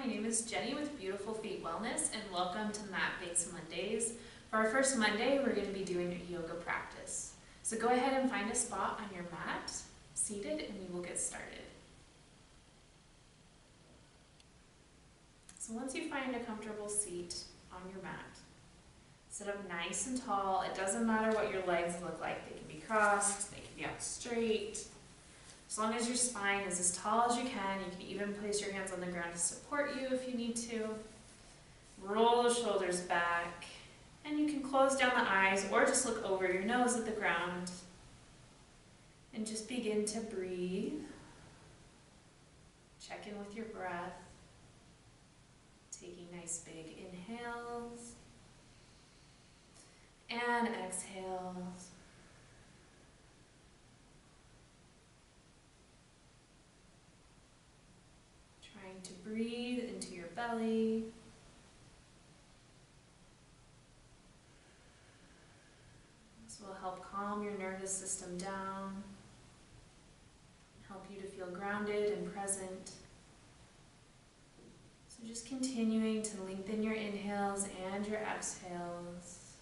my name is Jenny with Beautiful Feet Wellness and welcome to Mat-Based Mondays. For our first Monday, we're going to be doing a yoga practice. So go ahead and find a spot on your mat, seated, and we will get started. So once you find a comfortable seat on your mat, sit up nice and tall. It doesn't matter what your legs look like. They can be crossed, they can be out straight. As long as your spine is as tall as you can even place your hands on the ground to support you if you need to. Roll the shoulders back, and you can close down the eyes or just look over your nose at the ground. And just begin to breathe. Check in with your breath. Taking nice big inhales and exhales. Trying to breathe into your belly. This will help calm your nervous system down, help you to feel grounded and present. So just continuing to lengthen your inhales and your exhales.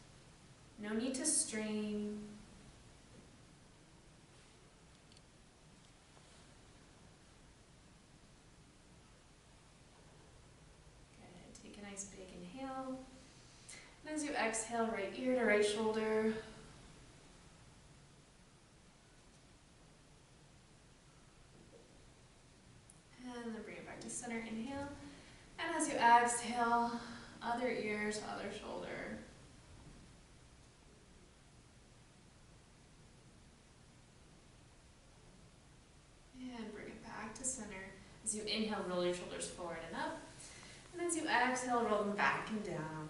No need to strain. Big inhale, and as you exhale, right ear to right shoulder. And then bring it back to center, inhale. And as you exhale, other ear to other shoulder. And bring it back to center. As you inhale, roll your shoulders forward and up. And as you exhale, roll them back and down.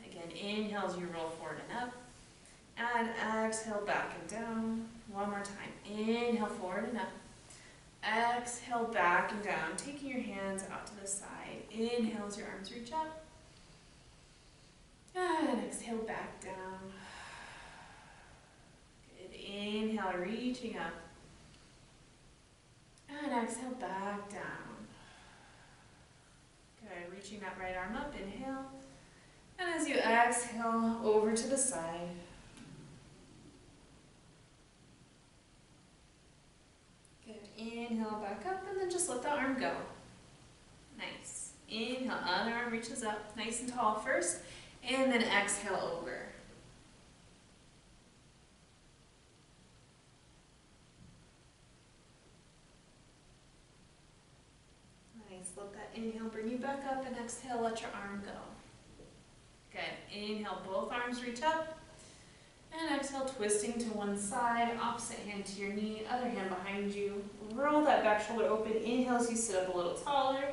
Again, inhale as you roll forward and up. And exhale, back and down. One more time. Inhale, forward and up. Exhale, back and down. Taking your hands out to the side. Inhale as your arms reach up. And exhale, back down. Good. Inhale, reaching up. And exhale, back down. Good, reaching that right arm up, inhale. And as you exhale, over to the side. Good, inhale, back up, and then just let the arm go. Nice. Inhale, other arm reaches up, nice and tall first, and then exhale over. Let that inhale bring you back up, and exhale, let your arm go. Good. Inhale, both arms reach up. And exhale, twisting to one side, opposite hand to your knee, other hand behind you. Roll that back shoulder open. Inhale as you sit up a little taller.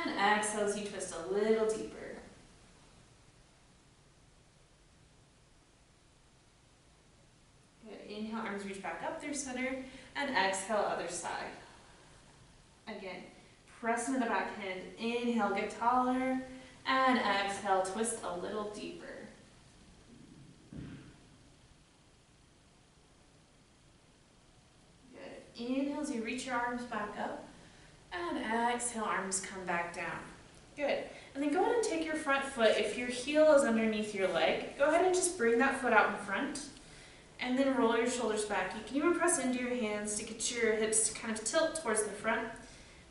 And exhale as you twist a little deeper. Good. Inhale, arms reach back up through center. And exhale, other side. Again. Press into the back hand, inhale, get taller, and exhale, twist a little deeper. Good. Inhale as you reach your arms back up, and exhale, arms come back down. Good. And then go ahead and take your front foot. If your heel is underneath your leg, go ahead and just bring that foot out in front, and then roll your shoulders back. You can even press into your hands to get your hips to kind of tilt towards the front.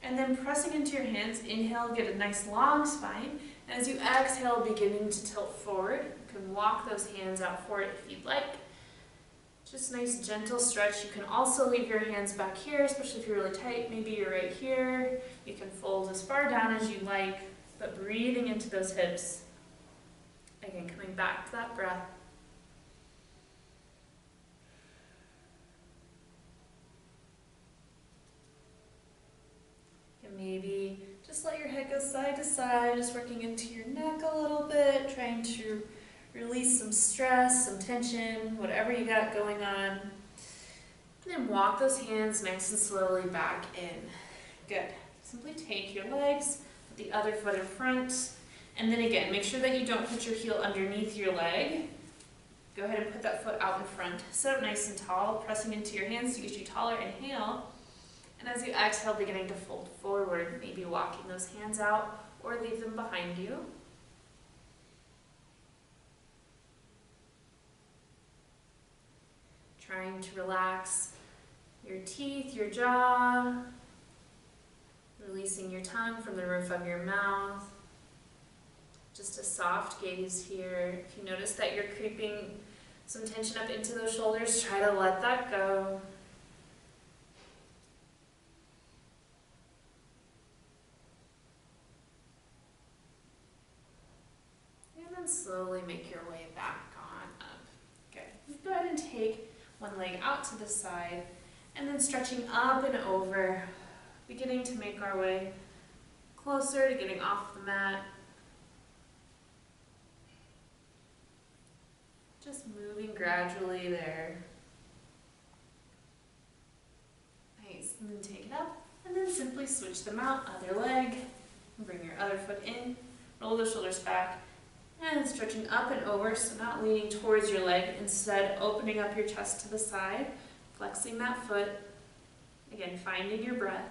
And then pressing into your hands, inhale, get a nice long spine. And as you exhale, beginning to tilt forward. You can walk those hands out forward if you'd like. Just nice gentle stretch. You can also leave your hands back here, especially if you're really tight. Maybe you're right here. You can fold as far down as you like, but breathing into those hips. Again, coming back to that breath. Maybe just let your head go side to side, just working into your neck a little bit, trying to release some stress, some tension, whatever you got going on. And then walk those hands nice and slowly back in. Good. Simply take your legs, put the other foot in front, and then again, make sure that you don't put your heel underneath your leg. Go ahead and put that foot out in front. Sit up nice and tall, pressing into your hands to get you taller. Inhale. And as you exhale, beginning to fold forward, maybe walking those hands out or leave them behind you. Trying to relax your teeth, your jaw, releasing your tongue from the roof of your mouth. Just a soft gaze here. If you notice that you're creeping some tension up into those shoulders, try to let that go. And then slowly make your way back on up. Good. Go ahead and take one leg out to the side, and then stretching up and over, beginning to make our way closer to getting off the mat. Just moving gradually there. Nice, and then take it up, and then simply switch them out, other leg, bring your other foot in, roll the shoulders back, and stretching up and over, so not leaning towards your leg, instead opening up your chest to the side, flexing that foot, again finding your breath.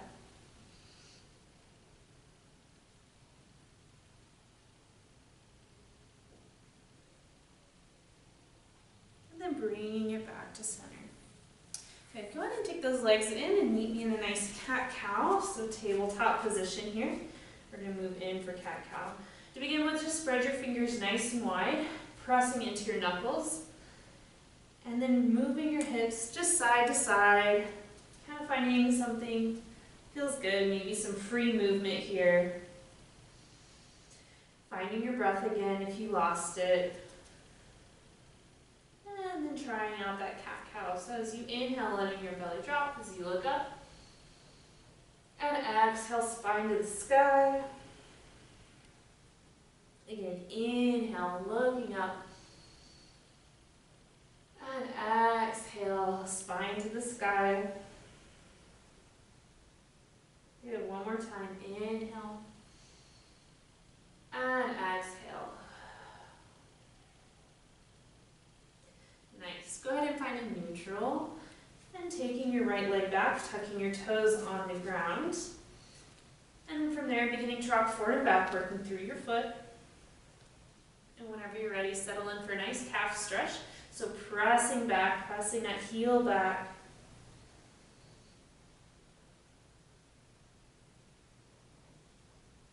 And then bringing it back to center. Okay, go ahead and take those legs in and meet me in a nice cat-cow, so tabletop position here. We're going to move in for cat-cow. To begin with, just spread your fingers nice and wide, pressing into your knuckles, and then moving your hips just side to side, kind of finding something feels good, maybe some free movement here. Finding your breath again if you lost it. And then trying out that cat-cow. So as you inhale, letting your belly drop as you look up. And exhale, spine to the sky. Again, inhale, looking up. And exhale, spine to the sky. Good, one more time. Inhale. And exhale. Nice. Go ahead and find a neutral. And taking your right leg back, tucking your toes on the ground. And from there, beginning to rock forward and back, working through your foot. And whenever you're ready, settle in for a nice calf stretch. So pressing back, pressing that heel back.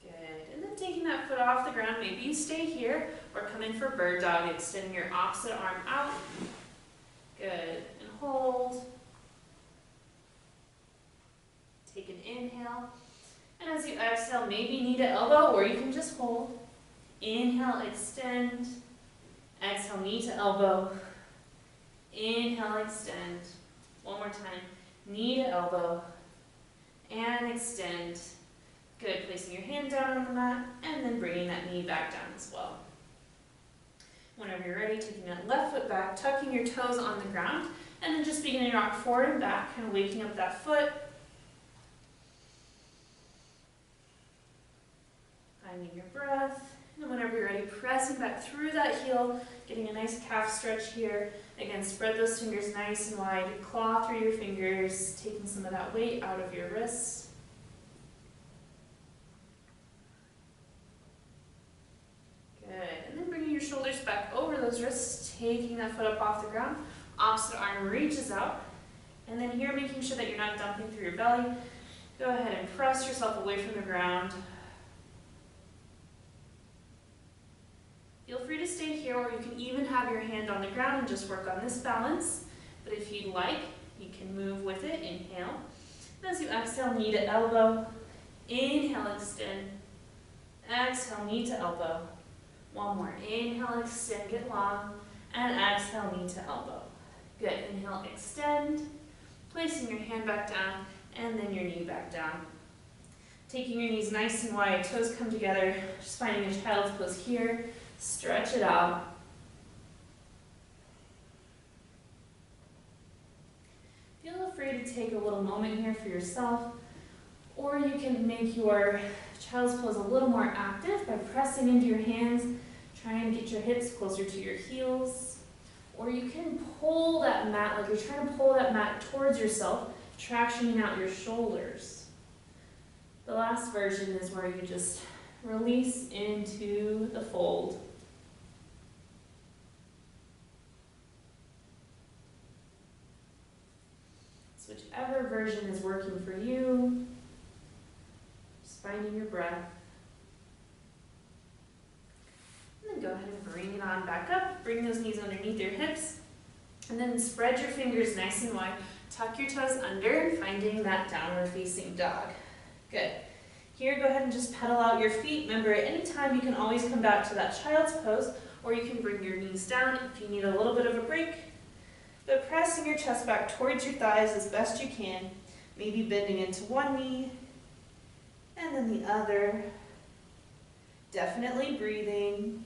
Good. And then taking that foot off the ground, maybe you stay here or come in for bird dog, extending your opposite arm out. Good. And hold. Take an inhale. And as you exhale, maybe knee to elbow, or you can just hold. Inhale, extend. Exhale, knee to elbow. Inhale, extend. One more time. Knee to elbow. And extend. Good. Placing your hand down on the mat, and then bringing that knee back down as well. Whenever you're ready, taking that left foot back, tucking your toes on the ground, and then just beginning to rock forward and back, kind of waking up that foot. Finding your breath. And whenever you're ready, pressing back through that heel, getting a nice calf stretch here. Again, spread those fingers nice and wide. Claw through your fingers, taking some of that weight out of your wrists. Good. And then bringing your shoulders back over those wrists, taking that foot up off the ground. Opposite arm reaches out. And then here, making sure that you're not dumping through your belly. Go ahead and press yourself away from the ground. Feel free to stay here, or you can even have your hand on the ground and just work on this balance. But if you'd like, you can move with it. Inhale. And as you exhale, knee to elbow. Inhale, extend. Exhale, knee to elbow. One more. Inhale, extend, get long. And exhale, knee to elbow. Good. Inhale, extend. Placing your hand back down, and then your knee back down. Taking your knees nice and wide, toes come together. Just finding a child's pose here. Stretch it out. Feel free to take a little moment here for yourself, or you can make your child's pose a little more active by pressing into your hands. Try and get your hips closer to your heels, or you can pull that mat, like you're trying to pull that mat towards yourself, tractioning out your shoulders. The last version is where you just release into the fold. So whichever version is working for you, just finding your breath. And then go ahead and bring it on back up. Bring those knees underneath your hips. And then spread your fingers nice and wide. Tuck your toes under, finding that downward facing dog. Good. Here, go ahead and just pedal out your feet. Remember, at any time you can always come back to that child's pose, or you can bring your knees down if you need a little bit of a break. But pressing your chest back towards your thighs as best you can. Maybe bending into one knee, and then the other. Definitely breathing.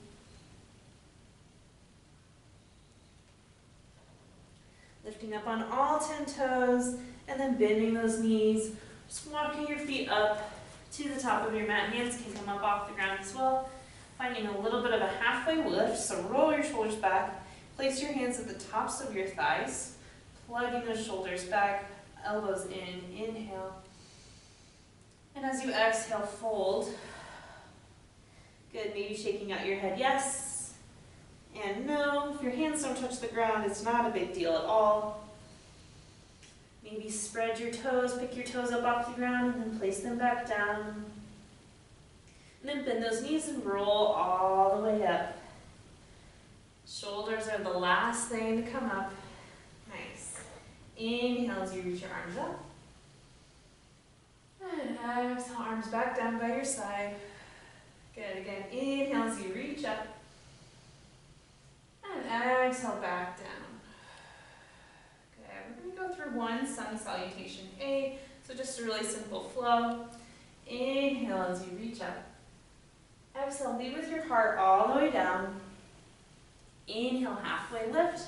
Lifting up on all 10 toes, and then bending those knees. Just walking your feet up to the top of your mat. Hands can come up off the ground as well. Finding a little bit of a halfway lift, so roll your shoulders back. Place your hands at the tops of your thighs. Plugging those shoulders back, elbows in, inhale. And as you exhale, fold. Good, maybe shaking out your head, yes. And no, if your hands don't touch the ground, it's not a big deal at all. Maybe spread your toes, pick your toes up off the ground, and then place them back down. And then bend those knees and roll all the way up. Shoulders are the last thing to come up. Nice. Inhale as you reach your arms up. And exhale, arms back down by your side. Good, again, inhale as you reach up. And exhale back down. Good, we're going to go through one sun salutation A. So just a really simple flow. Inhale as you reach up. Exhale, lead with your heart all the way down. Inhale, halfway lift.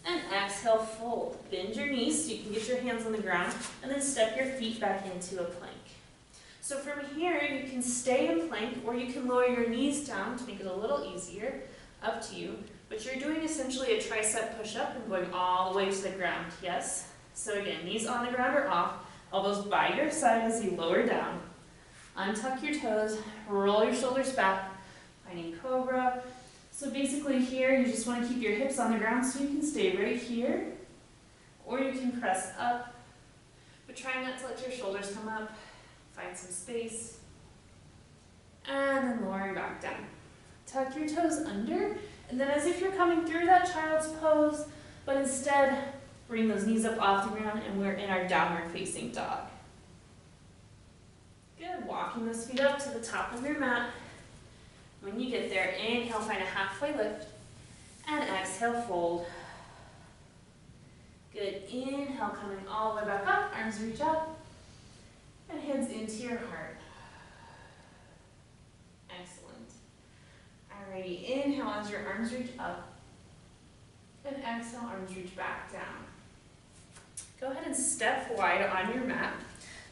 And exhale, fold. Bend your knees so you can get your hands on the ground. And then step your feet back into a plank. So from here, you can stay in plank, or you can lower your knees down to make it a little easier. Up to you. But you're doing essentially a tricep push-up and going all the way to the ground, yes? So again, knees on the ground or off, elbows by your side as you lower down. Untuck your toes, roll your shoulders back, finding cobra. So basically here, you just want to keep your hips on the ground so you can stay right here, or you can press up, but try not to let your shoulders come up. Find some space, and then lowering back down. Tuck your toes under, and then as if you're coming through that child's pose, but instead bring those knees up off the ground, and we're in our downward facing dog. Good, walking those feet up to the top of your mat. When you get there, inhale, find a halfway lift, and exhale, fold. Good, inhale, coming all the way back up, arms reach up, and hands into your heart. Excellent. Alrighty, inhale as your arms reach up, and exhale, arms reach back down. Go ahead and step wide on your mat.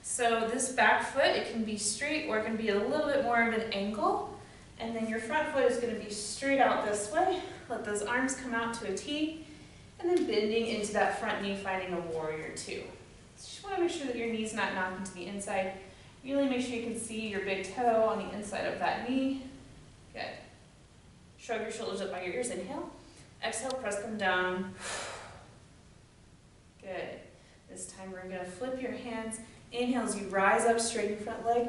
So this back foot, it can be straight or it can be a little bit more of an angle. And then your front foot is going to be straight out this way. Let those arms come out to a T. And then bending into that front knee, finding a warrior two. So just want to make sure that your knee's not knocking to the inside. Really make sure you can see your big toe on the inside of that knee. Good. Shrug your shoulders up by your ears. Inhale. Exhale, press them down. Good. This time we're going to flip your hands. Inhale as you rise up, straighten your front leg.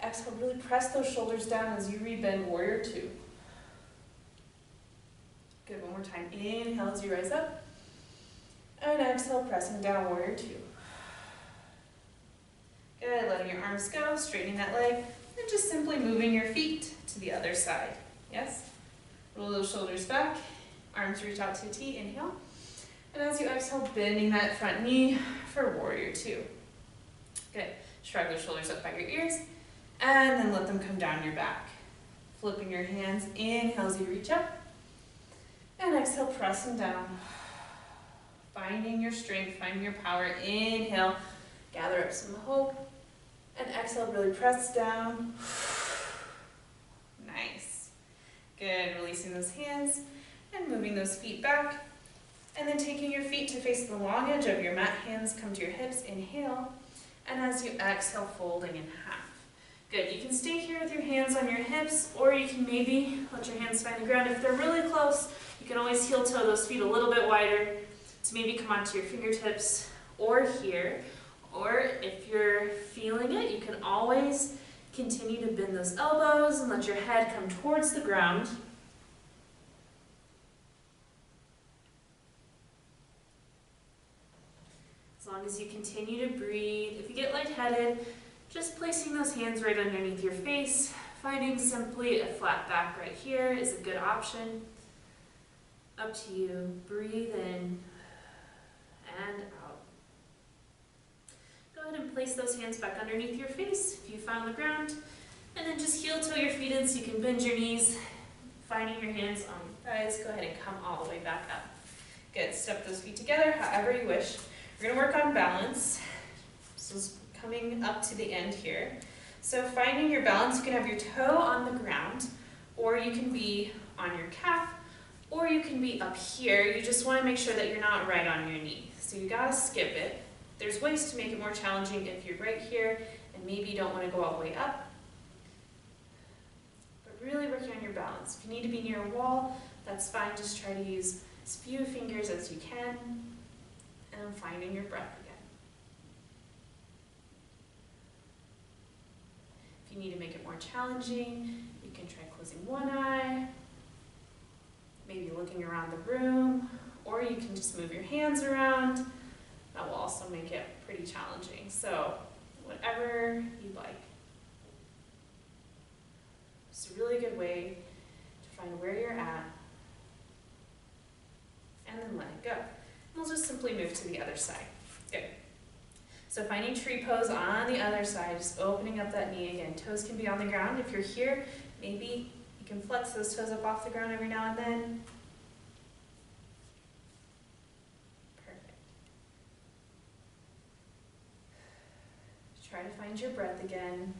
Exhale, really press those shoulders down as you rebend, warrior two. Good, one more time. Inhale as you rise up. And exhale, pressing down, warrior two. Good, letting your arms go, straightening that leg, and just simply moving your feet to the other side. Yes? Roll those shoulders back, arms reach out to a T, inhale. And as you exhale, bending that front knee for warrior two. Good. Shrug those shoulders up by your ears, and then let them come down your back. Flipping your hands, inhale as you reach up, and exhale, pressing down. Finding your strength, finding your power. Inhale, gather up some hope, and exhale, really press down. Nice. Good, releasing those hands, and moving those feet back. And then taking your feet to face the long edge of your mat, hands come to your hips, inhale. And as you exhale, folding in half. Good, you can stay here with your hands on your hips, or you can maybe let your hands find the ground. If they're really close, you can always heel toe those feet a little bit wider to maybe come onto your fingertips or here. Or if you're feeling it, you can always continue to bend those elbows and let your head come towards the ground. As long as you continue to breathe, if you get lightheaded, just placing those hands right underneath your face, finding simply a flat back right here is a good option. Up to you. Breathe in and out. Go ahead and place those hands back underneath your face if you found the ground, and then just heel toe your feet in so you can bend your knees, finding your hands on your thighs. Go ahead and come all the way back up. Good. Step those feet together however you wish. We're going to work on balance. So it's coming up to the end here. So finding your balance, you can have your toe on the ground, or you can be on your calf, or you can be up here. You just want to make sure that you're not right on your knee. So you got to skip it. There's ways to make it more challenging if you're right here and maybe you don't want to go all the way up. But really working on your balance. If you need to be near a wall, that's fine. Just try to use as few fingers as you can. And finding your breath again. If you need to make it more challenging, you can try closing one eye, maybe looking around the room, or you can just move your hands around. That will also make it pretty challenging. So whatever you like. It's a really good way to find where you're at and then let it go. We'll just simply move to the other side. Good. So finding tree pose on the other side, just opening up that knee again. Toes can be on the ground. If you're here, maybe you can flex those toes up off the ground every now and then. Perfect. Try to find your breath again.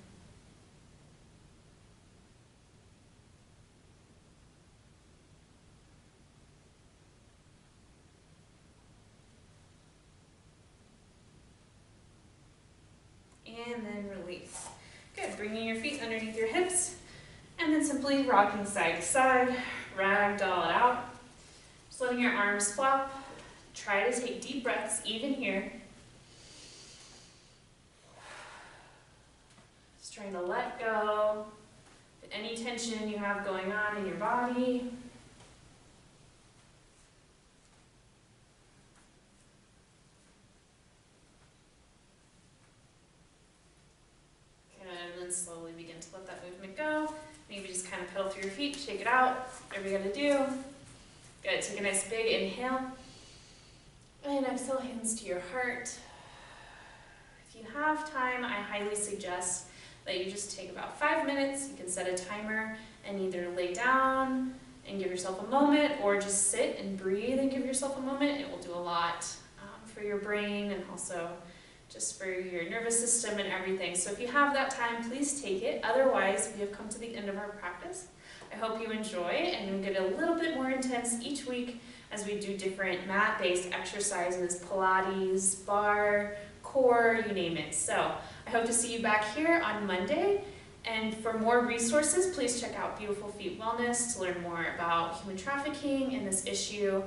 And then release. Good, bringing your feet underneath your hips, and then simply rocking side to side, ragdoll it out. Just letting your arms flop. Try to take deep breaths, even here. Just trying to let go of any tension you have going on in your body. Slowly begin to let that movement go. Maybe just kind of pedal through your feet, shake it out, whatever you gotta do. Good, take a nice big inhale. And exhale, hands to your heart. If you have time, I highly suggest that you just take about 5 minutes. You can set a timer and either lay down and give yourself a moment, or just sit and breathe and give yourself a moment. It will do a lot for your brain and also just for your nervous system and everything. So if you have that time, please take it. Otherwise, we have come to the end of our practice. I hope you enjoy, and you'll get a little bit more intense each week as we do different mat-based exercises, Pilates, bar, core, you name it. So I hope to see you back here on Monday. And for more resources, please check out Beautiful Feet Wellness to learn more about human trafficking and this issue.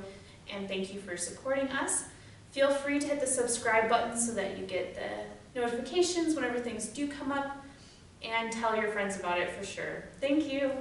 And thank you for supporting us. Feel free to hit the subscribe button so that you get the notifications whenever things do come up, and tell your friends about it for sure. Thank you.